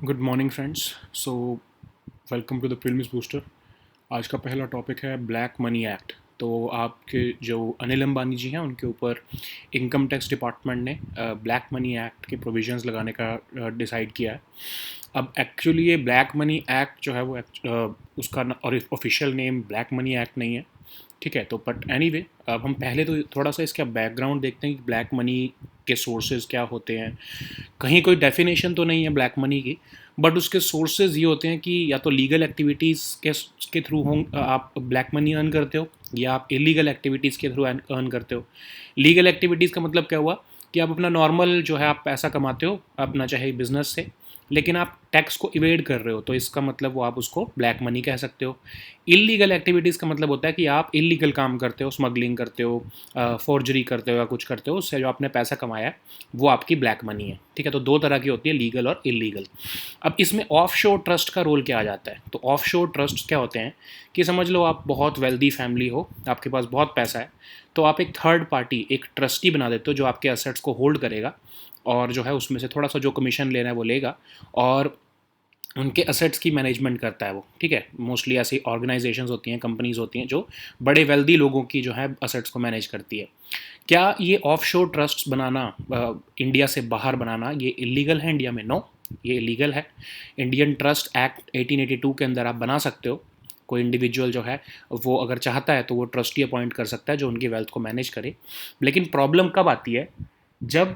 Good morning friends. So welcome to the films booster. आज का पहला टॉपिक है ब्लैक मनी एक्ट। तो आपके जो अनिल अंबानी जी हैं उनके ऊपर इनकम टैक्स डिपार्टमेंट ने ब्लैक मनी एक्ट के प्रोविजंस लगाने का डिसाइड किया है। अब एक्चुअली ये ब्लैक मनी एक्ट जो है वो उसका और official name black money act नहीं है, ठीक है। तो बट एनीवे, अब हम पहले तो थोड़ा सा इसका बैकग्राउंड देखते हैं कि ब्लैक मनी के सोर्सेज क्या होते हैं। कहीं कोई डेफिनेशन तो नहीं है ब्लैक मनी की, बट उसके सोर्सेज ये होते हैं कि या तो लीगल एक्टिविटीज़ के थ्रू हों आप ब्लैक मनी अर्न करते हो, या आप इलीगल एक्टिविटीज़ के थ्रू अर्न करते हो। लीगल एक्टिविटीज़ का मतलब क्या हुआ कि आप अपना नॉर्मल जो है आप पैसा कमाते हो अपना, चाहे बिजनेस से, लेकिन आप टैक्स को इवेड कर रहे हो, तो इसका मतलब वो आप उसको ब्लैक मनी कह सकते हो। इलीगल एक्टिविटीज़ का मतलब होता है कि आप इलीगल काम करते हो, स्मगलिंग करते हो, फोर्जरी करते हो या कुछ करते हो, उससे जो आपने पैसा कमाया है वो आपकी ब्लैक मनी है, ठीक है। तो दो तरह की होती है, लीगल और इलीगल। अब इसमें ऑफ शोर ट्रस्ट का रोल क्या आ जाता है। तो ऑफ शोर ट्रस्ट क्या होते हैं कि समझ लो आप बहुत वेल्दी फैमिली हो, आपके पास बहुत पैसा है, तो आप एक थर्ड पार्टी, एक ट्रस्टी बना देते हो जो आपके असेट्स को होल्ड करेगा, और जो है उसमें से थोड़ा सा जो कमीशन लेना है वो लेगा, और उनके असेट्स की मैनेजमेंट करता है वो, ठीक है। मोस्टली ऐसी ऑर्गेनाइजेशंस होती हैं, कंपनीज होती हैं जो बड़े वेल्दी लोगों की जो है असेट्स को मैनेज करती है। क्या ये ऑफशोर ट्रस्ट बनाना, इंडिया से बाहर बनाना, ये इलीगल है इंडिया में? नो, ये इलीगल है। इंडियन ट्रस्ट एक्ट 1882 के अंदर आप बना सकते हो। कोई इंडिविजुअल जो है वो अगर चाहता है तो वो ट्रस्टी अपॉइंट कर सकता है जो उनकी वेल्थ को मैनेज करे। लेकिन प्रॉब्लम कब आती है, जब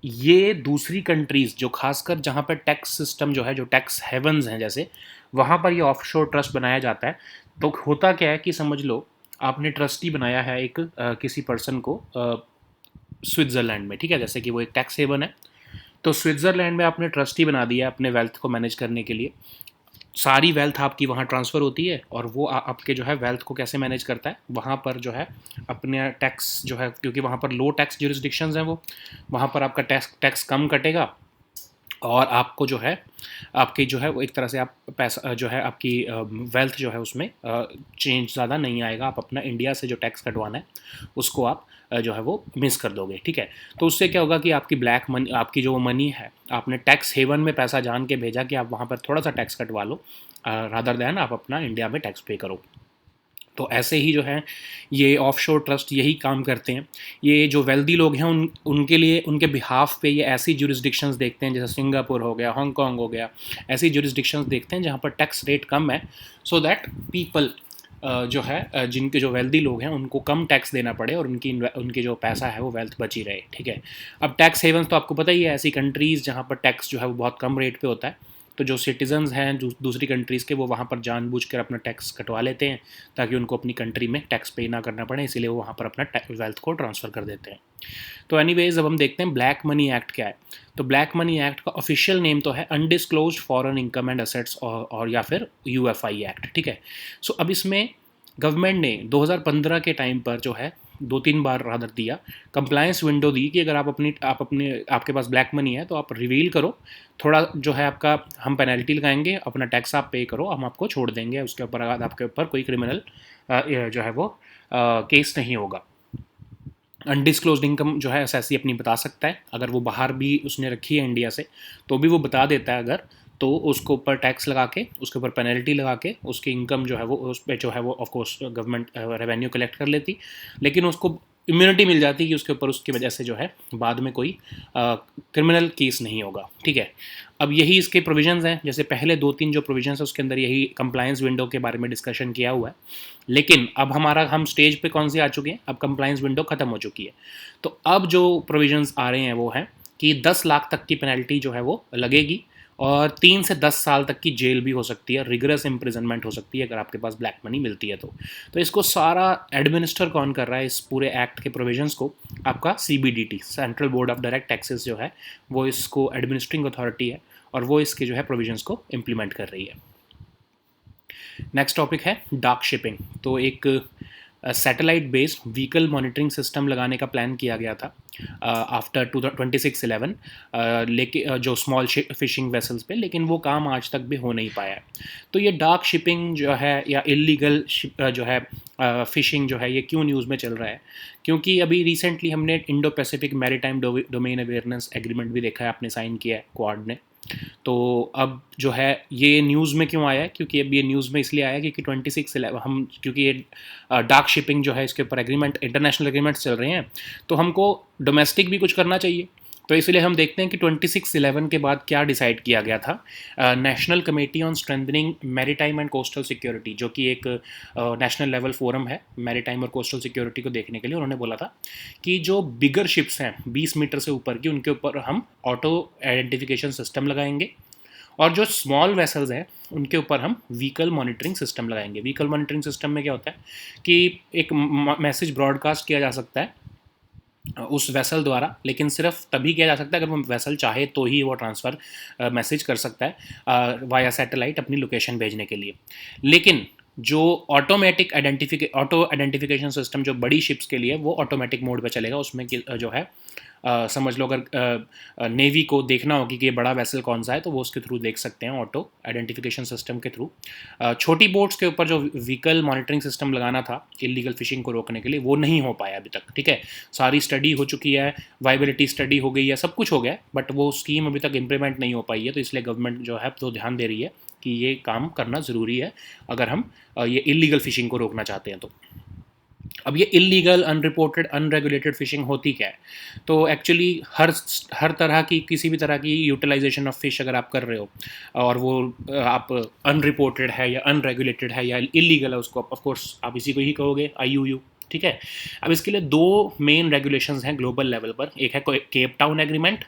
ये दूसरी कंट्रीज़ जो खासकर जहाँ पर टैक्स सिस्टम जो है, जो टैक्स हेवन्स हैं जैसे, वहाँ पर ये ऑफशोर ट्रस्ट बनाया जाता है। तो होता क्या है कि समझ लो आपने ट्रस्टी बनाया है एक किसी पर्सन को स्विट्ज़रलैंड में, ठीक है, जैसे कि वो एक टैक्स हेवन है। तो स्विट्ज़रलैंड में आपने ट्रस्टी बना दिया अपने वेल्थ को मैनेज करने के लिए। सारी वेल्थ आपकी वहाँ ट्रांसफ़र होती है, और वो आपके जो है वेल्थ को कैसे मैनेज करता है, वहाँ पर जो है अपने टैक्स जो है, क्योंकि वहाँ पर लो टैक्स जुरिस्डिक्शंस हैं, वो वहाँ पर आपका टैक्स टैक्स कम कटेगा, और आपको जो है आपकी जो है वो एक तरह से आप पैसा जो है आपकी वेल्थ जो है उसमें चेंज ज़्यादा नहीं आएगा। आप अपना इंडिया से जो टैक्स कटवाना है उसको आप जो है वो मिस कर दोगे, ठीक है। तो उससे क्या होगा कि आपकी ब्लैक मनी, आपकी जो मनी है, आपने टैक्स हेवन में पैसा जान के भेजा कि आप वहाँ पर थोड़ा सा टैक्स कटवा लो, रादर दैन आप अपना इंडिया में टैक्स पे करो। तो ऐसे ही जो है ये ऑफशोर ट्रस्ट यही काम करते हैं। ये जो वेल्दी लोग हैं उनके लिए, उनके बिहाफ पे ये ऐसी जुरिस्डिक्शंस देखते हैं, जैसे सिंगापुर हो गया, हांगकॉन्ग हो गया, ऐसी जुरिस्डिक्शंस देखते हैं जहाँ पर टैक्स रेट कम है, सो दैट पीपल जो है जिनके जो वेल्दी लोग हैं उनको कम टैक्स देना पड़े, और उनकी जो पैसा है वो वेल्थ बची रहे, ठीक है। अब टैक्स हेवन्स तो आपको पता ही है, ऐसी कंट्रीज़ जहाँ पर टैक्स जो है वो बहुत कम रेट पे होता है। तो जो सिटीजन्स हैं दूसरी कंट्रीज़ के, वो वहाँ पर जानबूझकर अपना टैक्स कटवा लेते हैं ताकि उनको अपनी कंट्री में टैक्स पे ना करना पड़े, इसीलिए वो वहाँ पर अपना वेल्थ को ट्रांसफ़र कर देते हैं। तो एनीवेज, अब हम देखते हैं ब्लैक मनी एक्ट क्या है। तो ब्लैक मनी एक्ट का ऑफिशियल नेम तो है undisclosed foreign income and assets, और या फिर यूएफआई एक्ट, ठीक है। सो अब इसमें गवर्नमेंट ने 2015 के टाइम पर जो है दो तीन बार रादर दिया, कंप्लायंस विंडो दी कि अगर आप अपने आपके पास ब्लैक मनी है तो आप रिवील करो, थोड़ा जो है आपका हम पेनल्टी लगाएंगे, अपना टैक्स आप पे करो, हम आपको छोड़ देंगे, उसके ऊपर आपके ऊपर कोई क्रिमिनल जो है वो केस नहीं होगा। अनडिस्क्लोज्ड इनकम जो है एसएससी अपनी बता सकता है, अगर वो बाहर भी उसने रखी है इंडिया से तो भी वो बता देता है, अगर तो उसको ऊपर टैक्स लगा के, उसके ऊपर पेनल्टी लगा के, उसकी इनकम जो है वो उस पर जो है वो ऑफकोर्स गवर्नमेंट रेवेन्यू कलेक्ट कर लेती, लेकिन उसको इम्यूनिटी मिल जाती कि उसके ऊपर उसकी वजह से जो है बाद में कोई क्रिमिनल केस नहीं होगा, ठीक है। अब यही इसके प्रोविजंस हैं, जैसे पहले दो तीन जो प्रोविजंस है उसके अंदर यही कंप्लायंस विंडो के बारे में डिस्कशन किया हुआ है। लेकिन अब हम स्टेज पे कौन सी आ चुके हैं, अब कंप्लायंस विंडो खत्म हो चुकी है। तो अब जो प्रोविजंस आ रहे हैं वो है कि 10 लाख तक की पेनल्टी जो है वो लगेगी, और 3 से 10 साल तक की जेल भी हो सकती है, रिगरस इम्प्रिजनमेंट हो सकती है अगर आपके पास ब्लैक मनी मिलती है तो इसको सारा एडमिनिस्टर कौन कर रहा है, इस पूरे एक्ट के प्रोविजंस को? आपका CBDT, central board of direct taxes जो है वो इसको एडमिनिस्ट्रिंग अथॉरिटी है, और वो इसके जो है प्रोविजंस को इम्प्लीमेंट कर रही है। नेक्स्ट टॉपिक है डार्क शिपिंग। तो एक satellite based vehicle monitoring system लगाने का प्लान किया गया था आफ्टर 26/11, लेकिन जो स्मॉल फिशिंग वेसल्स पे, लेकिन वो काम आज तक भी हो नहीं पाया है। तो ये डार्क शिपिंग जो है या इलीगल जो है फिशिंग जो है, ये क्यों न्यूज़ में चल रहा है? क्योंकि अभी रिसेंटली हमने Indo Pacific maritime domain awareness agreement भी देखा है, आपने साइन किया है क्वाड ने। तो अब जो है ये न्यूज़ में क्यों आया है, क्योंकि अब ये न्यूज़ में इसलिए आया है क्योंकि 26/11 हम, क्योंकि ये डार्क शिपिंग जो है इसके ऊपर एग्रीमेंट, इंटरनेशनल एग्रीमेंट्स चल रहे हैं, तो हमको डोमेस्टिक भी कुछ करना चाहिए। तो इसलिए हम देखते हैं कि 26/11 के बाद क्या डिसाइड किया गया था। National committee on strengthening maritime and coastal security, जो कि एक नेशनल लेवल फोरम है मैरीटाइम और कोस्टल सिक्योरिटी को देखने के लिए, उन्होंने बोला था कि जो बिगर शिप्स हैं 20 मीटर से ऊपर की, उनके ऊपर हम ऑटो आइडेंटिफिकेशन सिस्टम लगाएंगे, और जो स्मॉल वेसल्स हैं उनके ऊपर हम व्हीकल मॉनिटरिंग सिस्टम लगाएंगे। व्हीकल मॉनिटरिंग सिस्टम में क्या होता है कि एक मैसेज ब्रॉडकास्ट किया जा सकता है उस वेसल द्वारा, लेकिन सिर्फ तभी किया जा सकता है अगर वो वेसल चाहे तो ही वो ट्रांसफ़र मैसेज कर सकता है वाया सैटेलाइट अपनी लोकेशन भेजने के लिए। लेकिन जो ऑटो आइडेंटिफिकेशन सिस्टम जो बड़ी शिप्स के लिए, वो ऑटोमेटिक मोड पे चलेगा। उसमें जो है समझ लो अगर नेवी को देखना होगी कि ये बड़ा वेसल कौन सा है, तो वो उसके थ्रू देख सकते हैं, ऑटो आइडेंटिफिकेशन सिस्टम के थ्रू। छोटी बोट्स के ऊपर जो व्हीकल मॉनिटरिंग सिस्टम लगाना था इलीगल फिशिंग को रोकने के लिए, वो नहीं हो पाया अभी तक। ठीक है, सारी स्टडी हो चुकी है, वाइबिलिटी स्टडी हो गई है, सब कुछ हो गया, बट वो स्कीम अभी तक इम्प्लीमेंट नहीं हो पाई है। तो इसलिए गवर्नमेंट जो है तो ध्यान दे रही है कि ये काम करना ज़रूरी है अगर हम ये इलीगल फिशिंग को रोकना चाहते हैं तो। अब ये इलीगल, अनरिपोर्टेड, अनरेगुलेटेड फिशिंग होती क्या है? तो एक्चुअली हर तरह की, किसी भी तरह की यूटिलाइजेशन ऑफ फिश अगर आप कर रहे हो और वो आप अनरिपोर्टेड है या अनरेगुलेटेड है या इलीगल है, उसको ऑफ कोर्स आप इसी को ही कहोगे IUU। ठीक है, अब इसके लिए दो मेन रेगुलेशंस हैं ग्लोबल लेवल पर। एक है केप टाउन एग्रीमेंट,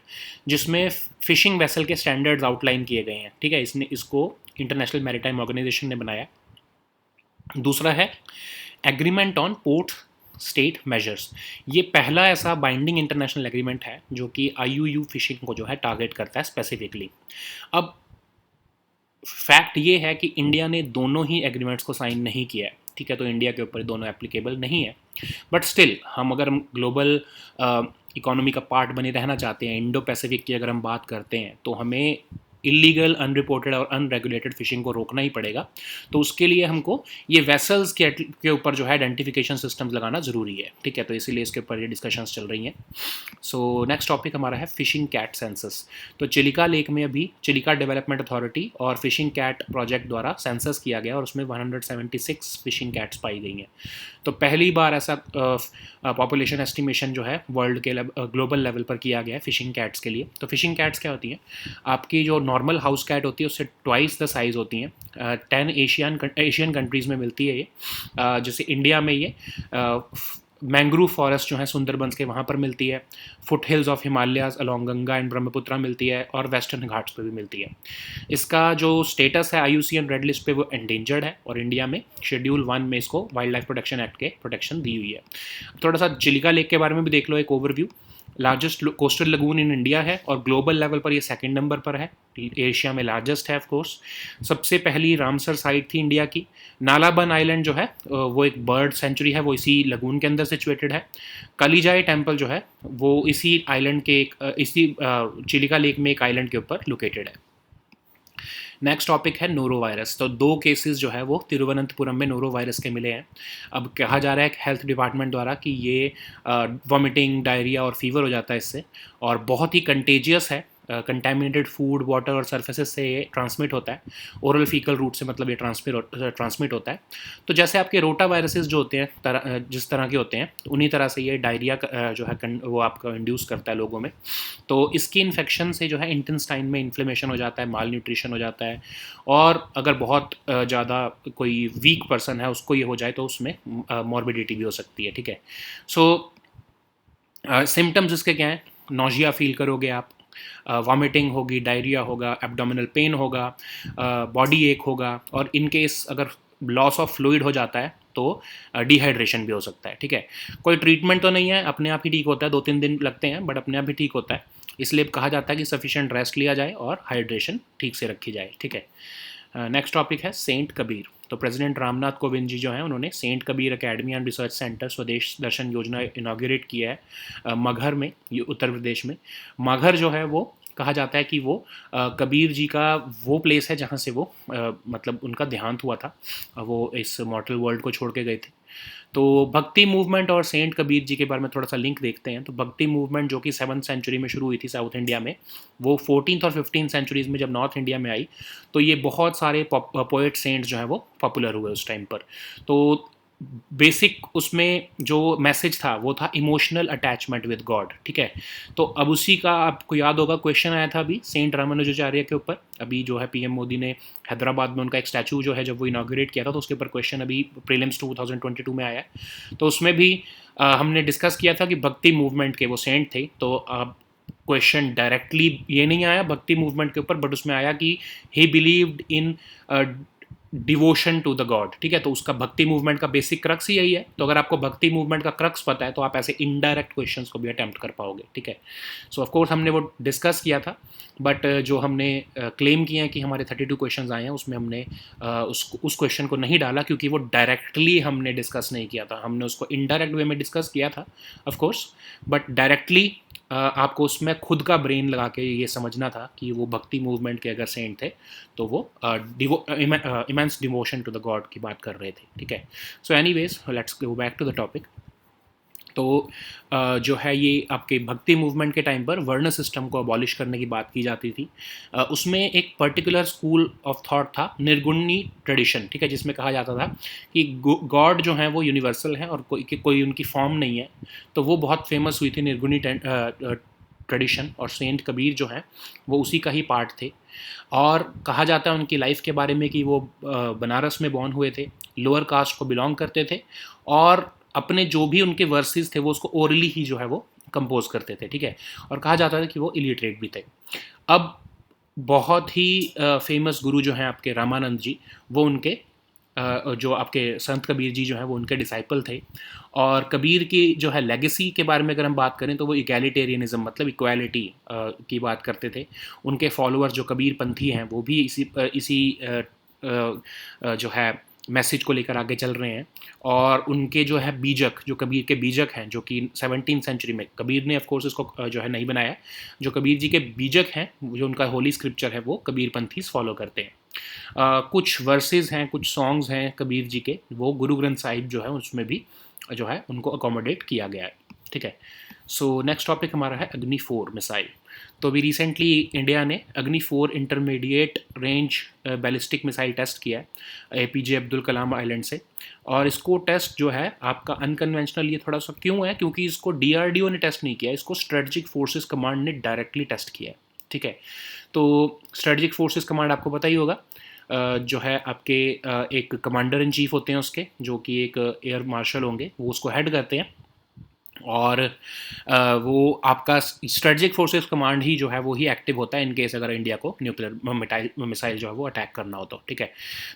जिसमें फिशिंग वेसल के स्टैंडर्ड्स आउटलाइन किए गए हैं। ठीक है, इसको इंटरनेशनल मैरीटाइम ऑर्गेनाइजेशन ने बनाया। दूसरा है agreement on port state measures. ये पहला ऐसा बाइंडिंग इंटरनेशनल एग्रीमेंट है जो कि IUU फिशिंग को जो है टारगेट करता है स्पेसिफिकली। अब फैक्ट ये है कि इंडिया ने दोनों ही एग्रीमेंट्स को साइन नहीं किया है। ठीक है, तो इंडिया के ऊपर दोनों एप्लीकेबल नहीं है, बट स्टिल हम अगर ग्लोबल इकोनॉमी का पार्ट बने रहना चाहते हैं, इंडो पैसिफिक की अगर हम बात करते हैं, तो हमें इलीगल, अनरिपोर्टेड और अनरेगुलेटेड फिशिंग को रोकना ही पड़ेगा। तो उसके लिए हमको ये वेसल्स के ऊपर जो है आइडेंटिफिकेशन सिस्टम्स लगाना ज़रूरी है। ठीक है, तो इसीलिए इसके ऊपर ये डिस्कशंस चल रही हैं। सो नेक्स्ट टॉपिक हमारा है फिशिंग कैट सेंसस। तो चिलिका लेक में अभी चिलिका डेवलपमेंट अथॉरिटी और फिशिंग कैट प्रोजेक्ट द्वारा सेंसस किया गया और उसमें 176 फिशिंग कैट्स पाई गई हैं। तो पहली बार ऐसा पॉपुलेशन एस्टिमेशन जो है वर्ल्ड के ग्लोबल लेवल पर किया गया है फिशिंग कैट्स के लिए। तो फिशिंग कैट्स क्या होती हैं? आपकी जो नॉर्मल हाउस कैट होती है उससे ट्वाइस द साइज़ होती हैं। 10 एशियन कंट्रीज़ में मिलती है ये। जैसे इंडिया में ये मैंग्रोव फॉरेस्ट जो है सुंदरबंस के, वहाँ पर मिलती है। Foot hills of Himalayas along Ganga and Brahmaputra मिलती है, और वेस्टर्न घाट्स पे भी मिलती है। इसका जो स्टेटस है IUCN रेड लिस्ट पे, वो एंडेंजर्ड है, और इंडिया में शेड्यूल 1 में इसको वाइल्ड लाइफ प्रोटेक्शन एक्ट के प्रोटेक्शन दी हुई है। थोड़ा सा चिलिका लेक के बारे में भी देख लो, एक overview. Largest coastal lagoon in India है और ग्लोबल लेवल पर ये सेकंड नंबर पर है। एशिया में लार्जेस्ट है ऑफ कोर्स। सबसे पहली रामसर साइट थी इंडिया की। नालाबन आइलैंड जो है वो एक बर्ड सेंचुरी है, वो इसी लगून के अंदर सिचुएटेड है। कलिजाई टेम्पल जो है वो इसी आइलैंड के इसी चिलिका लेक में एक आइलैंड के ऊपर लोकेटेड है। नेक्स्ट टॉपिक है नोरो वायरस। तो 2 केसेस जो है वो तिरुवनंतपुरम में नोरो वायरस के मिले हैं। अब कहा जा रहा है हेल्थ डिपार्टमेंट द्वारा कि ये वॉमिटिंग, डायरिया और फीवर हो जाता है इससे, और बहुत ही कंटेजियस है। कंटेमिनेटेड फूड, वाटर और सर्फेसेस से ये ट्रांसमिट होता है। ओरल फीकल रूट से मतलब ये ट्रांसमिट होता है। तो जैसे आपके रोटा वायरसेस जो होते हैं जिस तरह के होते हैं, उन्हीं तरह से ये डायरिया जो है वो आपका इंड्यूस करता है लोगों में। तो इसकी इन्फेक्शन से जो है इंटेस्टाइन में इन्फ्लेमेशन हो जाता है, माल न्यूट्रिशन हो जाता है, और अगर बहुत ज़्यादा कोई वीक पर्सन है उसको ये हो जाए तो उसमें मॉर्बिडिटी भी हो सकती है। ठीक है, सो सिम्टम्स इसके क्या हैं? नोजिया फील करोगे आप, वॉमिटिंग होगी, डायरिया होगा, एब्डोमिनल पेन होगा, बॉडी एक होगा, और इन केस अगर लॉस ऑफ फ्लूइड हो जाता है तो डिहाइड्रेशन भी हो सकता है। ठीक है, कोई ट्रीटमेंट तो नहीं है, अपने आप ही ठीक होता है, 2-3 दिन लगते हैं बट अपने आप ही ठीक होता है। इसलिए कहा जाता है कि सफिशिएंट रेस्ट लिया जाए और हाइड्रेशन ठीक से रखी जाए। ठीक है, नेक्स्ट टॉपिक है सेंट कबीर। तो प्रेसिडेंट रामनाथ कोविंद जी जो हैं उन्होंने saint Kabir academy and research centre Swadesh Darshan योजना इनाग्रेट किया है मगहर में, ये उत्तर प्रदेश में। मगहर जो है वो कहा जाता है कि वो कबीर जी का वो प्लेस है जहाँ से वो मतलब उनका देहांत हुआ था, वो इस मॉर्टल वर्ल्ड को छोड़ के गए थे। तो भक्ति मूवमेंट और सेंट कबीर जी के बारे में थोड़ा सा लिंक देखते हैं। तो भक्ति मूवमेंट जो कि 7th सेंचुरी में शुरू हुई थी साउथ इंडिया में, वो 14th और 15th सेंचुरीज में जब नॉर्थ इंडिया में आई, तो ये बहुत सारे पोएट सेंट्स जो हैं वो पॉपुलर हुए उस टाइम पर। तो बेसिक उसमें जो मैसेज था वो था इमोशनल अटैचमेंट विद गॉड, ठीक है। तो अब उसी का आपको याद होगा क्वेश्चन आया था अभी सेंट रामानुजाचार्य के ऊपर, अभी जो है पीएम मोदी ने हैदराबाद में उनका एक स्टैचू जो है जब वो इनाग्रेट किया था, तो उसके ऊपर क्वेश्चन अभी प्रीलिम्स 2022 में आया है। तो उसमें भी हमने डिस्कस किया था कि भक्ति मूवमेंट के वो सेंट थे। तो अब क्वेश्चन डायरेक्टली ये नहीं आया भक्ति मूवमेंट के ऊपर, बट उसमें आया कि he believed in devotion to the god, ठीक है। तो उसका भक्ति मूवमेंट का बेसिक क्रक्स ही यही है। तो अगर आपको भक्ति मूवमेंट का क्रक्स पता है तो आप ऐसे इनडायरेक्ट क्वेश्चंस को भी अटेम्प्ट कर पाओगे, ठीक है। सो ऑफ कोर्स हमने वो डिस्कस किया था, बट जो हमने क्लेम किए हैं कि हमारे 32 क्वेश्चंस आए हैं, उसमें हमने उस क्वेश्चन को नहीं डाला क्योंकि वो डायरेक्टली हमने डिस्कस नहीं किया था। हमने उसको इनडायरेक्ट वे में डिस्कस किया था ऑफ कोर्स, बट डायरेक्टली आपको उसमें खुद का ब्रेन लगा के ये समझना था कि वो भक्ति मूवमेंट के अगर सेंट थे तो वो immense devotion to the god की बात कर रहे थे, ठीक है। So anyways let's go back to the topic. तो जो है ये आपके भक्ति मूवमेंट के टाइम पर वर्ण सिस्टम को अबॉलिश करने की बात की जाती थी। उसमें एक पर्टिकुलर स्कूल ऑफ थॉट था निर्गुणी ट्रेडिशन, ठीक है, जिसमें कहा जाता था कि गॉड जो है वो यूनिवर्सल है और कोई उनकी फॉर्म नहीं है। तो वो बहुत फेमस हुई थी निर्गुणी ट्रेडिशन, और सेंट कबीर जो हैं वो उसी का ही पार्ट थे। और कहा जाता है उनकी लाइफ के बारे में कि वो बनारस में बॉर्न हुए थे, लोअर कास्ट को बिलोंग करते थे, और अपने जो भी उनके वर्सेस थे वो उसको ओरली ही जो है वो कंपोज करते थे, ठीक है। और कहा जाता था कि वो इलिटरेट भी थे। अब बहुत ही फेमस गुरु जो हैं आपके रामानंद जी, वो उनके जो आपके संत कबीर जी जो हैं वो उनके डिसाइपल थे। और कबीर की जो है लेगेसी के बारे में अगर हम बात करें तो वो इक्वालिटेरियनिज्म मतलब इक्वालिटी की बात करते थे। उनके फॉलोअर्स जो कबीर पंथी हैं वो भी इसी जो है मैसेज को लेकर आगे चल रहे हैं। और उनके जो है बीजक, जो कबीर के बीजक हैं, जो कि 17th सेंचुरी में, कबीर ने ऑफ कोर्स इसको जो है नहीं बनाया, जो कबीर जी के बीजक हैं, जो उनका होली स्क्रिप्चर है, वो कबीर पंथीस फॉलो करते हैं। कुछ वर्सेस हैं, कुछ सॉन्ग्स हैं कबीर जी के, वो गुरु ग्रंथ साहिब जो है उसमें भी जो है उनको अकोमोडेट किया गया है, ठीक है। सो नेक्स्ट टॉपिक हमारा है अग्नि 4 मिसाइल। तो अभी रिसेंटली इंडिया ने Agni 4 intermediate range ballistic missile test किया है एपीजे अब्दुल कलाम आइलैंड से। और इसको टेस्ट जो है आपका अनकन्वेंशनल ये थोड़ा सा क्यों है, क्योंकि इसको डीआरडीओ ने टेस्ट नहीं किया, इसको स्ट्रेटजिक फोर्सेस कमांड ने डायरेक्टली टेस्ट किया है, ठीक है। तो स्ट्रेटजिक फोर्सेस कमांड आपको पता ही होगा, जो है आपके एक कमांडर इन चीफ होते हैं उसके, जो कि एक एयर मार्शल होंगे, वो उसको हेड करते हैं। और वो आपका स्ट्रेटजिक फोर्सेस कमांड ही जो है वो ही एक्टिव होता है इन केस अगर इंडिया को न्यूक्लियर मिसाइल जो है वो अटैक करना हो तो, ठीक है।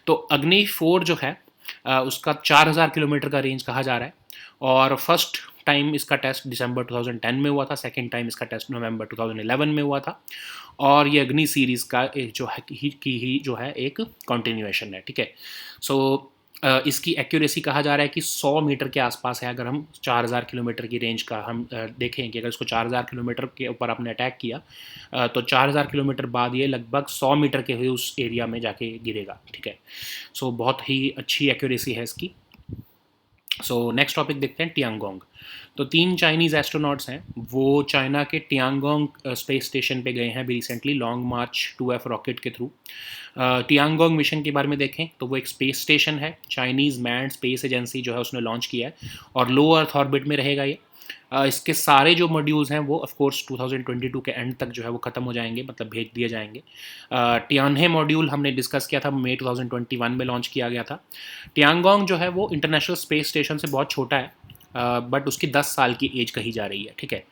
तो अग्नि 4 जो है उसका 4000 किलोमीटर का रेंज कहा जा रहा है। और फर्स्ट टाइम इसका टेस्ट दिसंबर 2010 में हुआ था, सेकेंड टाइम इसका टेस्ट नवंबर 2011 में हुआ था। और ये अग्नि सीरीज़ का एक जो है ही जो है एक कंटिन्यूएशन है, ठीक है। सो इसकी एक्यूरेसी कहा जा रहा है कि 100 मीटर के आसपास है। अगर हम 4000 किलोमीटर की रेंज का हम देखें कि अगर इसको 4000 किलोमीटर के ऊपर आपने अटैक किया तो 4000 किलोमीटर बाद ये लगभग 100 मीटर के हुए उस एरिया में जाके गिरेगा, ठीक है। सो बहुत ही अच्छी एक्यूरेसी है इसकी। सो नेक्स्ट टॉपिक देखते हैं टियांगोंग। तो 3 चाइनीज़ एस्ट्रोनॉट्स हैं, वो चाइना के टियांगोंग स्पेस स्टेशन पे गए हैं अभी रिसेंटली लॉन्ग मार्च 2F रॉकेट के थ्रू। टियांगोंग मिशन के बारे में देखें तो वो एक स्पेस स्टेशन है, चाइनीज़ मैन्ड स्पेस एजेंसी जो है उसने लॉन्च किया है, और लो अर्थ ऑर्बिट में रहेगा ये। इसके सारे जो मॉड्यूल्स हैं वो ऑफ कोर्स 2022 के एंड तक जो है वो ख़त्म हो जाएंगे, मतलब भेज दिए जाएंगे। टियानहे मॉड्यूल हमने डिस्कस किया था, मई 2021 में लॉन्च किया गया था। टियांगोंग जो है वो इंटरनेशनल स्पेस स्टेशन से बहुत छोटा है, बट उसकी 10 साल की एज कही जा रही है, ठीक है।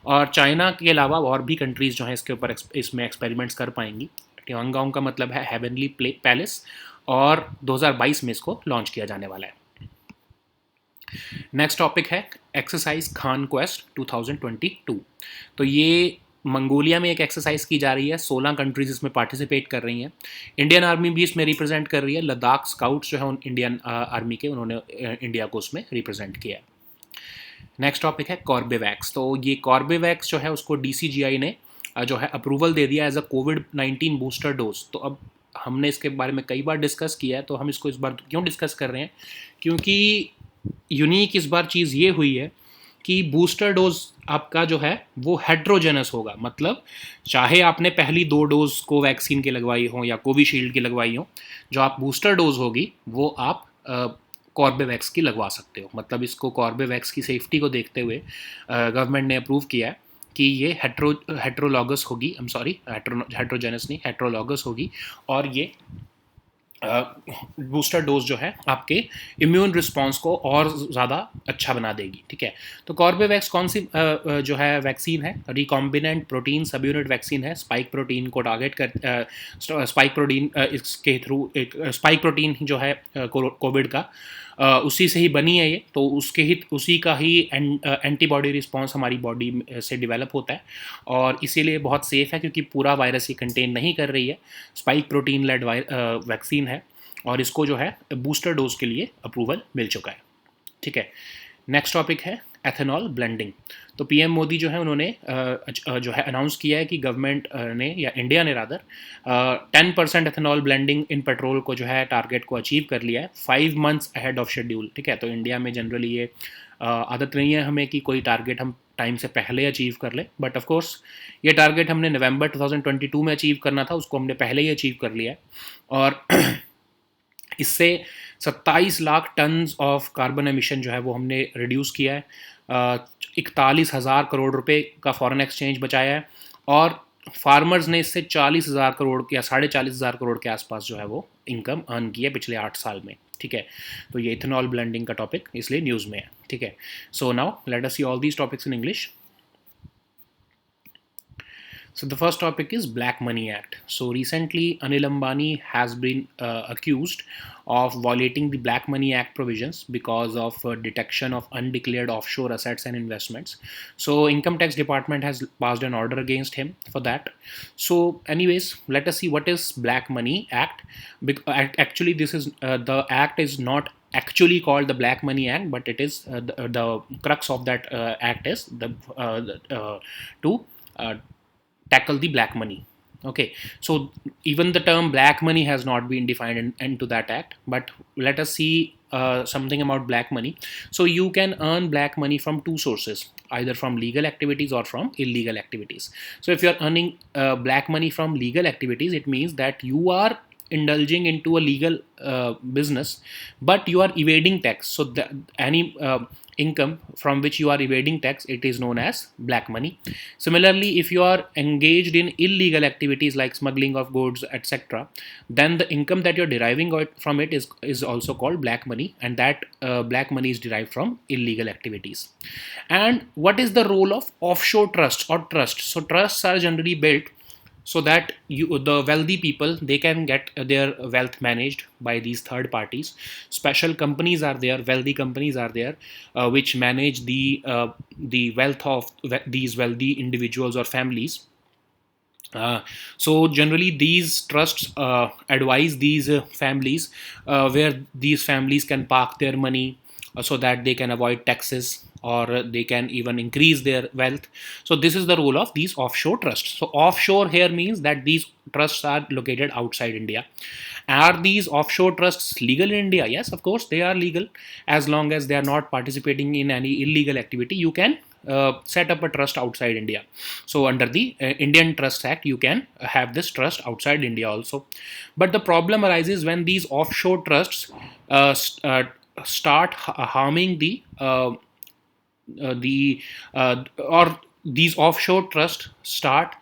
और चाइना के अलावा और भी कंट्रीज़ जो हैं इसके ऊपर इसमें एक्सपेरिमेंट्स कर पाएंगी। टियांगोंग का मतलब है हेवनली पैलेस, और 2022 में इसको लॉन्च किया जाने वाला है। नेक्स्ट टॉपिक है एक्सरसाइज खान क्वेस्ट 2022। तो ये मंगोलिया में एक एक्सरसाइज की जा रही है, 16 कंट्रीज इसमें पार्टिसिपेट कर रही हैं। इंडियन आर्मी भी इसमें रिप्रेजेंट कर रही है, लद्दाख स्काउट्स जो है उन इंडियन आर्मी के, उन्होंने इंडिया को उसमें रिप्रेजेंट किया है। नेक्स्ट टॉपिक है कॉर्बेवैक्स। तो ये कॉर्बेवैक्स जो है उसको DCGI ने जो है अप्रूवल दे दिया एज अ कोविड-19 बूस्टर डोज। तो अब हमने इसके बारे में कई बार डिस्कस किया है, तो हम इसको इस बार क्यों डिस्कस कर रहे हैं, क्योंकि यूनिक इस बार चीज़ ये हुई है कि बूस्टर डोज आपका जो है वो हेट्रोजेनस होगा, मतलब चाहे आपने पहली 2 डोज कोवैक्सीन की लगवाई हो या कोविशील्ड की लगवाई हो, जो आप बूस्टर डोज होगी वो आप कॉर्बेवैक्स की लगवा सकते हो। मतलब इसको कॉर्बेवैक्स की सेफ्टी को देखते हुए गवर्नमेंट ने अप्रूव किया है कि ये हेट्रोलॉगस होगी, आई एम सॉरी, हेट्रोजेनस नहीं, हेट्रोलॉगस होगी, और ये बूस्टर डोज जो है आपके इम्यून रिस्पॉन्स को और ज़्यादा अच्छा बना देगी। ठीक है, तो कॉर्बेवैक्स कौन सी जो है वैक्सीन है, रिकॉम्बिनेंट प्रोटीन सब यूनिट वैक्सीन है। स्पाइक प्रोटीन को टारगेट कर स्पाइक प्रोटीन इसके थ्रू एक स्पाइक प्रोटीन जो है कोविड का उसी से ही बनी है ये, तो उसी का ही एंटीबॉडी रिस्पॉन्स हमारी बॉडी से डेवलप होता है, और इसीलिए बहुत सेफ़ है क्योंकि पूरा वायरस ये कंटेन नहीं कर रही है। स्पाइक प्रोटीन लेड वैक्सीन है, और इसको जो है बूस्टर डोज के लिए अप्रूवल मिल चुका है। ठीक है, नेक्स्ट टॉपिक है एथेनॉल ब्लेंडिंग। तो पीएम मोदी जो है उन्होंने जो है अनाउंस किया है कि गवर्नमेंट ने या इंडिया ने rather 10% ethanol blending in petrol को जो है टारगेट को अचीव कर लिया है 5 मंथ्स अहेड ऑफ शेड्यूल। ठीक है, तो इंडिया में जनरली ये आदत नहीं है हमें कि कोई टारगेट हम टाइम से पहले अचीव कर ले, बट ऑफ कोर्स ये टारगेट हमने नवंबर 2022 में अचीव करना था, उसको हमने पहले ही अचीव कर लिया है, और इससे 27 lakh tonne of carbon emission जो है वो हमने रिड्यूस किया है, 41,000 करोड़ रुपए का फॉरेन एक्सचेंज बचाया है, और फार्मर्स ने इससे 40,000 करोड़ या 40,500 करोड़ के आसपास जो है वो इनकम अर्न की है पिछले 8 साल में। ठीक है, तो ये इथेनॉल ब्लेंडिंग का टॉपिक इसलिए न्यूज़ में है। ठीक है, so now let us see all these topics in English. So the first topic is Black Money Act. So recently, Anil Ambani has been accused of violating the Black Money Act provisions because of detection of undeclared offshore assets and investments. So Income Tax Department has passed an order against him for that. So anyways, let us see what is Black Money Act. Actually, this is the act is not actually called the Black Money Act, but it is the crux of that act is to tackle the black money. Okay, so even the term black money has not been defined into that act, but let us see something about black money. So you can earn black money from two sources, either from legal activities or from illegal activities. So if you are earning black money from legal activities, it means that you are indulging into a legal business, but you are evading tax. So any income from which you are evading tax, it is known as black money. Similarly, if you are engaged in illegal activities like smuggling of goods, etc., then the income that you're deriving from it is also called black money, and that black money is derived from illegal activities. And what is the role of offshore trusts or trusts? So trusts are generally built so that the wealthy people, they can get their wealth managed by these third parties. Special companies are there, wealthy companies are there, which manage the wealth of these wealthy individuals or families. So generally these trusts advise these families where these families can park their money so that they can avoid taxes, or they can even increase their wealth. So this is the role of these offshore trusts. So offshore here means that these trusts are located outside India. Are these offshore trusts legal in India? Yes, of course they are legal, as long as they are not participating in any illegal activity. You can set up a trust outside India. So under the Indian Trust Act, you can have this trust outside India also. But the problem arises when these offshore trusts start harming or these offshore trusts start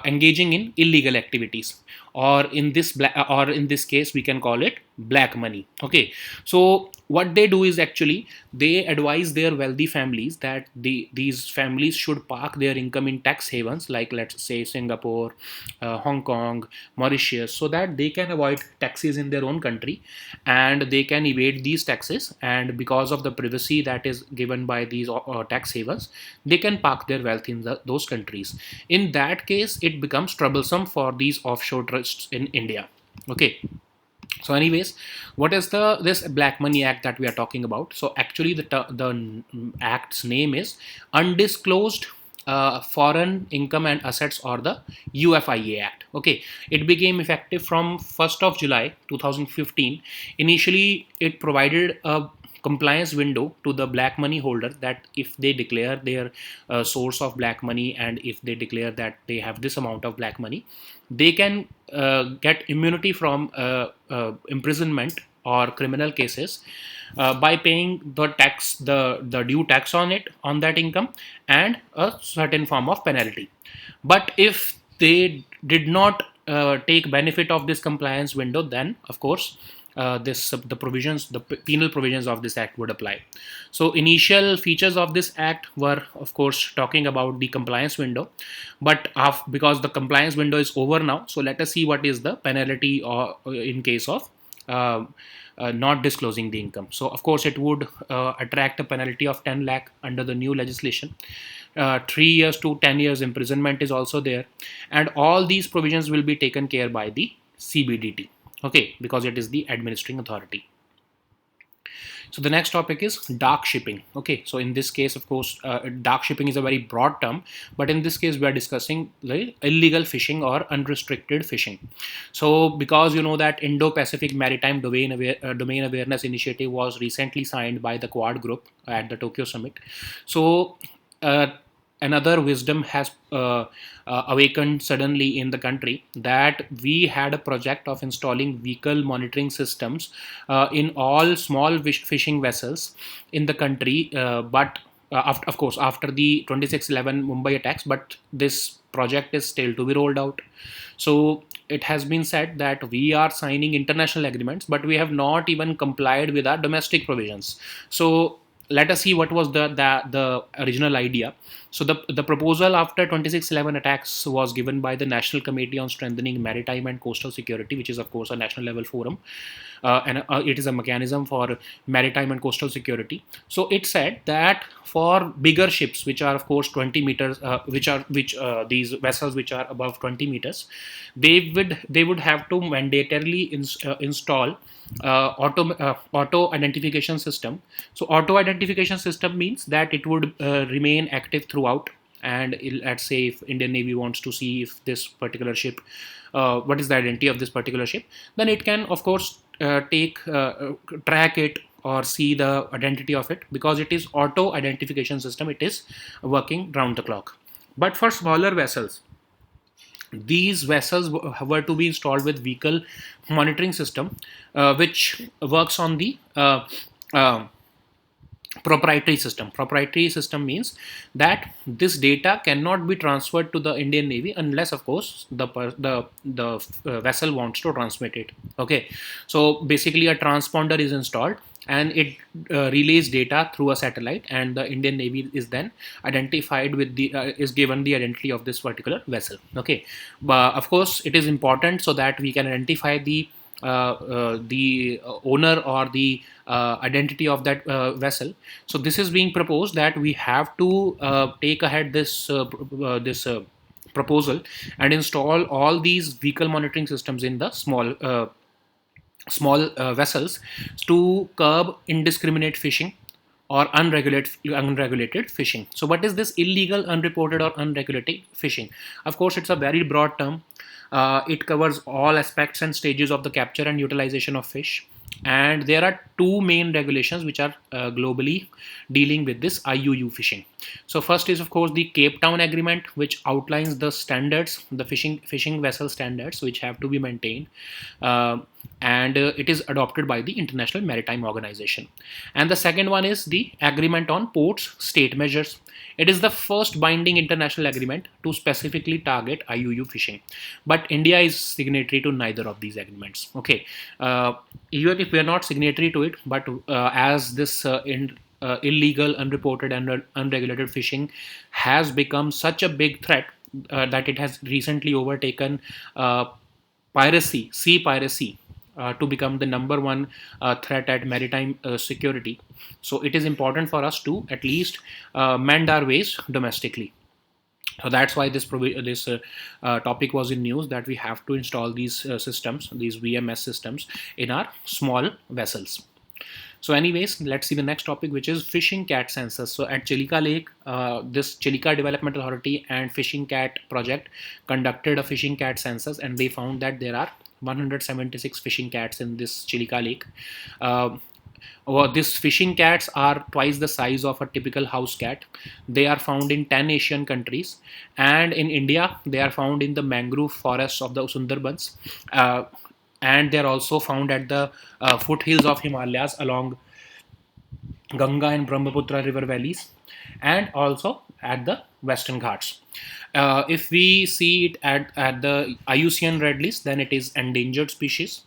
engaging in illegal activities, or in this case we can call it black money. Okay, so what they do is actually they advise their wealthy families that these families should park their income in tax havens, like let's say Singapore, Hong Kong, Mauritius, so that they can avoid taxes in their own country and they can evade these taxes. And because of the privacy that is given by these tax havens, they can park their wealth in those countries. In that case, it becomes troublesome for these offshore trusts in India. Okay, so anyways, what is this Black Money Act that we are talking about? So actually the act's name is Undisclosed Foreign Income and Assets, or the UFIA Act. Okay, it became effective from 1st of July 2015. Initially, it provided a compliance window to the black money holder, that if they declare their source of black money, and if they declare that they have this amount of black money, they can get immunity from imprisonment or criminal cases by paying the tax, the due tax on it, on that income, and a certain form of penalty. But if they did not take benefit of this compliance window, then of course this the provisions, the penal provisions of this act would apply. So initial features of this act were, of course, talking about the compliance window, but because the compliance window is over now, so let us see what is the penalty or in case of not disclosing the income. So of course it would attract a penalty of 10 lakh under the new legislation. 3 years to 10 years imprisonment is also there, and all these provisions will be taken care by the CBDT, okay, because it is the administering authority. So the next topic is dark shipping. Okay, so in this case, of course, dark shipping is a very broad term, but in this case, we are discussing the illegal fishing or unrestricted fishing. So because you know that Indo-Pacific Maritime Domain Awareness Initiative was recently signed by the Quad Group at the Tokyo Summit. So another wisdom has awakened suddenly in the country, that we had a project of installing vehicle monitoring systems in all small fishing vessels in the country, but of course after the 26/11 Mumbai attacks, but this project is still to be rolled out. So it has been said that we are signing international agreements, but we have not even complied with our domestic provisions. So let us see what was the original idea. So the proposal after 26/11 attacks was given by the National Committee on Strengthening Maritime and Coastal Security, which is of course a national level forum, and it is a mechanism for maritime and coastal security. So it said that for bigger ships, which are of course 20 meters, these vessels which are above 20 meters, they would have to mandatorily install auto identification system. So auto identification system means that it would remain active throughout, and let's say if Indian Navy wants to see if this particular ship, what is the identity of this particular ship, then it can of course track it or see the identity of it, because it is auto identification system, it is working round the clock. But for smaller vessels, these vessels were to be installed with vehicle monitoring system, which works on the proprietary system. Proprietary system means that this data cannot be transferred to the Indian Navy unless, of course, the vessel wants to transmit it. Okay, so basically a transponder is installed, and it relays data through a satellite, and the Indian Navy is then identified with the is given the identity of this particular vessel. Okay, but of course it is important so that we can identify the owner or the identity of that vessel. So this is being proposed that we have to take ahead this proposal and install all these vehicle monitoring systems in the small vessels to curb indiscriminate fishing or unregulated fishing. So what is this illegal, unreported or unregulated fishing? Of course, it's a very broad term. It covers all aspects and stages of the capture and utilization of fish. And there are two main regulations which are globally dealing with this IUU fishing. So first is of course the Cape Town Agreement, which outlines the standards, the fishing vessel standards which have to be maintained, and it is adopted by the International Maritime Organization. And the second one is the Agreement on Ports State Measures. It is the first binding international agreement to specifically target IUU fishing, but India is signatory to neither of these agreements. Okay, even if we are not signatory to it, but as this illegal, unreported, and unregulated fishing has become such a big threat that it has recently overtaken sea piracy, to become the number one threat at maritime security. So it is important for us to at least mend our ways domestically. So that's why this topic was in news, that we have to install these systems, these VMS systems, in our small vessels. So anyways, let's see the next topic, which is fishing cat sensors. So at Chilika Lake, this Chilika Development Authority and Fishing Cat Project conducted a fishing cat census, and they found that there are 176 fishing cats in this Chilika Lake. These fishing cats are twice the size of a typical house cat. They are found in 10 Asian countries, and in India, they are found in the mangrove forests of the Sundarbans. Uh, and they are also found at the foothills of Himalayas along Ganga and Brahmaputra river valleys, and also at the Western Ghats. If we see it at the IUCN Red List, then it is endangered species.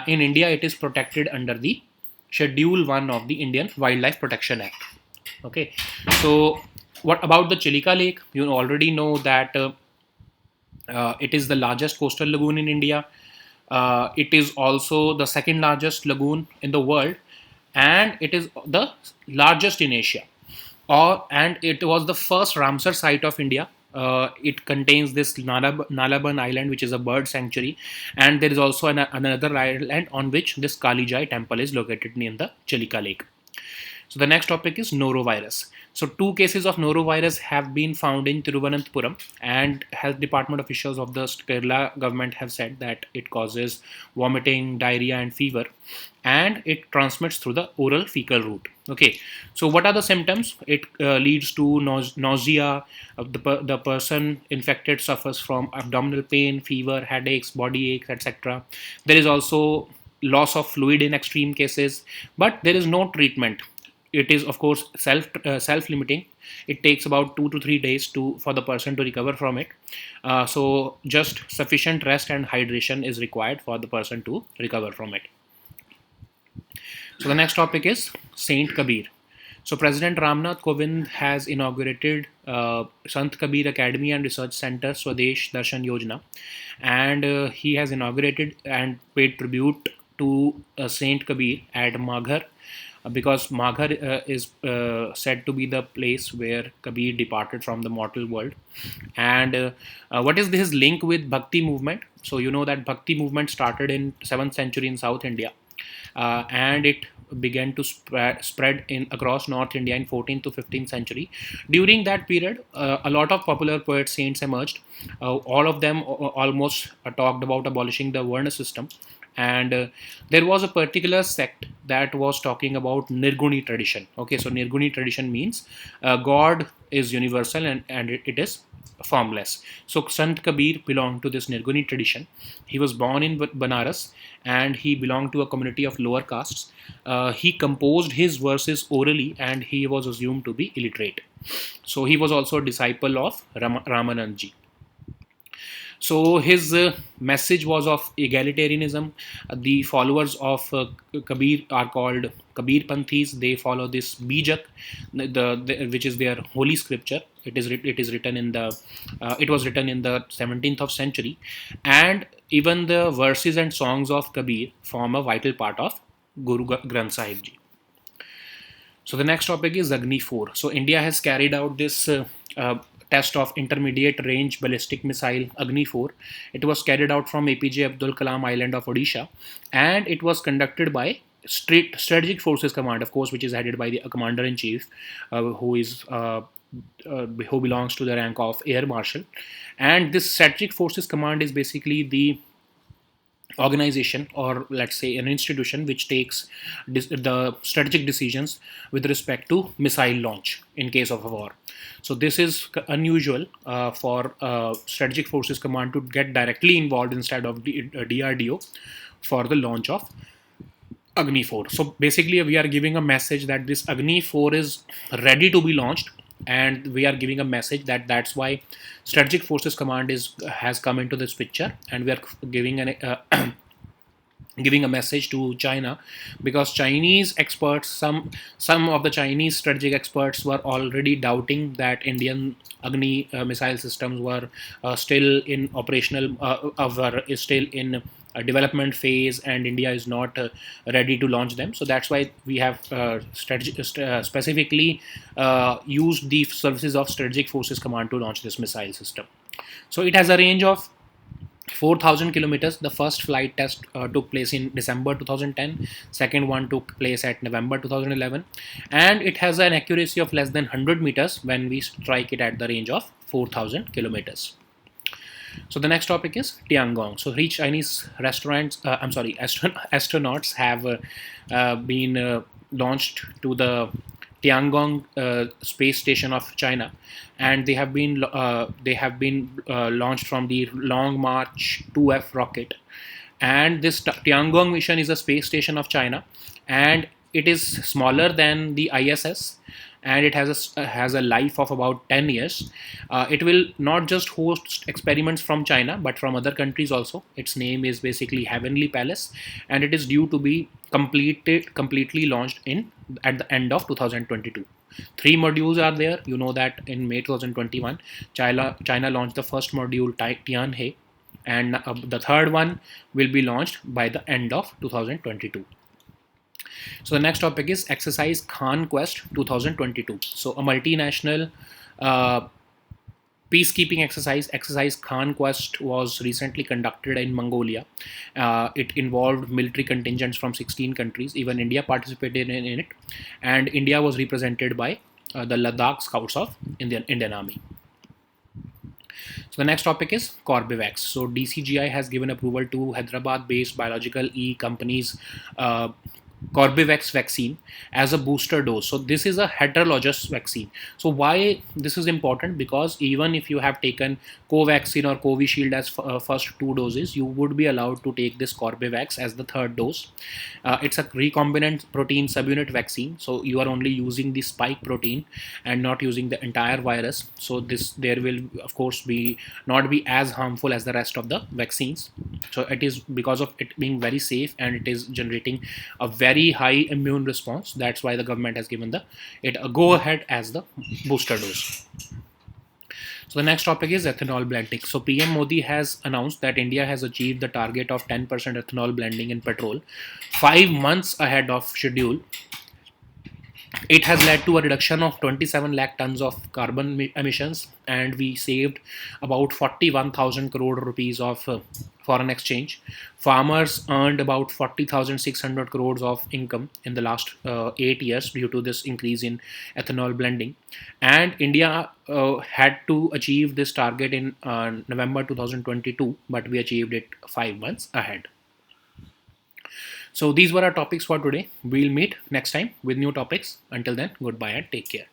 In India, it is protected under the Schedule 1 of the Indian Wildlife Protection Act. Okay, so what about the Chilika Lake? You already know that it is the largest coastal lagoon in India. It is also the second largest lagoon in the world, and it is the largest in Asia. And it was the first Ramsar site of India. It contains this Nalaban Island, which is a bird sanctuary, and there is also another island on which this Kalijai temple is located near the Chilika Lake. So the next topic is norovirus. So two cases of norovirus have been found in Thiruvananthapuram, and health department officials of the Kerala government have said that it causes vomiting, diarrhea, and fever, and it transmits through the oral fecal route. Okay, so what are the symptoms? It leads to nausea. The person infected suffers from abdominal pain, fever, headaches, body aches, etc. There is also loss of fluid in extreme cases, but there is no treatment. It is of course self limiting. It takes about 2 to 3 days to for the person to recover from it. So just sufficient rest and hydration is required for the person to recover from it. So the next topic is Saint Kabir. So President Ramnath Kovind has inaugurated Sant Kabir Academy and Research Center Swadesh Darshan Yojana, and he has inaugurated and paid tribute to Saint Kabir at Maghar, because Maghar is said to be the place where Kabir departed from the mortal world. And what is his link with Bhakti movement? So you know that Bhakti movement started in 7th century in South India, and it began to spread in across North India in 14th to 15th century. During that period, a lot of popular poets, saints emerged. All of them almost talked about abolishing the Varna system, and there was a particular sect that was talking about Nirguni tradition. Okay, so Nirguni tradition means God is universal, and it is formless. So Sant Kabir belonged to this Nirguni tradition. He was born in Banaras, and he belonged to a community of lower castes. He composed his verses orally, and he was assumed to be illiterate. So he was also a disciple of Ramanandji. So his message was of egalitarianism. The followers of Kabir are called Kabir Panthis. They follow this Bijak, which is their holy scripture. It is written in the it was written in the 17th of century, and even the verses and songs of Kabir form a vital part of Guru Granth Sahib Ji. So the next topic is Agni 4. So India has carried out this test of intermediate range ballistic missile Agni 4. It was carried out from APJ Abdul Kalam Island of Odisha, and it was conducted by Strategic Forces Command, of course, which is headed by the Commander in Chief, who belongs to the rank of Air Marshal. And this Strategic Forces Command is basically the organization, or let's say an institution, which takes the strategic decisions with respect to missile launch in case of a war. So this is unusual for Strategic Forces Command to get directly involved instead of DRDO for the launch of Agni 4. So basically we are giving a message that this Agni 4 is ready to be launched, and we are giving a message that's why Strategic Forces Command has come into this picture, and we are giving giving a message to China, because Chinese experts, some of the Chinese strategic experts were already doubting that Indian Agni missile systems were still in operational, is still in a development phase, and India is not ready to launch them. So that's why we have specifically used the services of Strategic Forces Command to launch this missile system. So it has a range of 4,000 kilometers. The first flight test took place in December 2010. Second one took place at November 2011, and it has an accuracy of less than 100 meters when we strike it at the range of 4,000 kilometers. So the next topic is Tiangong. So three Chinese astronauts have been launched to the Tiangong space station of China, and they have been launched from the Long March 2F rocket. And this Tiangong mission is a space station of China, and it is smaller than the ISS, and it has a life of about 10 years. It will not just host experiments from China but from other countries also. Its name is basically Heavenly Palace, and it is due to be completely launched in at the end of 2022. Three modules are there. You know that in May 2021, China launched the first module, Tianhe, and the third one will be launched by the end of 2022. So the next topic is Exercise Khan Quest 2022. So a multinational uh, peacekeeping exercise Khan Quest was recently conducted in Mongolia. It involved military contingents from 16 countries. Even India participated in it, and India was represented by the Ladakh Scouts of Indian Army. So the next topic is Corbevax. So DCGI has given approval to Hyderabad-based biological E company's Corbevax vaccine as a booster dose. So this is a heterologous vaccine. So why this is important? Because even if you have taken Covaxin or Covishield as first two doses, you would be allowed to take this Corbevax as the third dose. It's a recombinant protein subunit vaccine, so you are only using the spike protein and not using the entire virus. So this there will of course be not be as harmful as the rest of the vaccines. So it is because of it being very safe, and it is generating a very high immune response. That's why the government has given it a go ahead as the booster dose. So the next topic is ethanol blending. So PM Modi has announced that India has achieved the target of 10% ethanol blending in petrol 5 months ahead of schedule. It has led to a reduction of 27 lakh tons of carbon emissions, and we saved about 41,000 crore rupees of foreign exchange. Farmers earned about 40,600 crores of income in the last 8 years due to this increase in ethanol blending. And India had to achieve this target in November 2022, but we achieved it 5 months ahead. So these were our topics for today. We'll meet next time with new topics. Until then, goodbye and take care.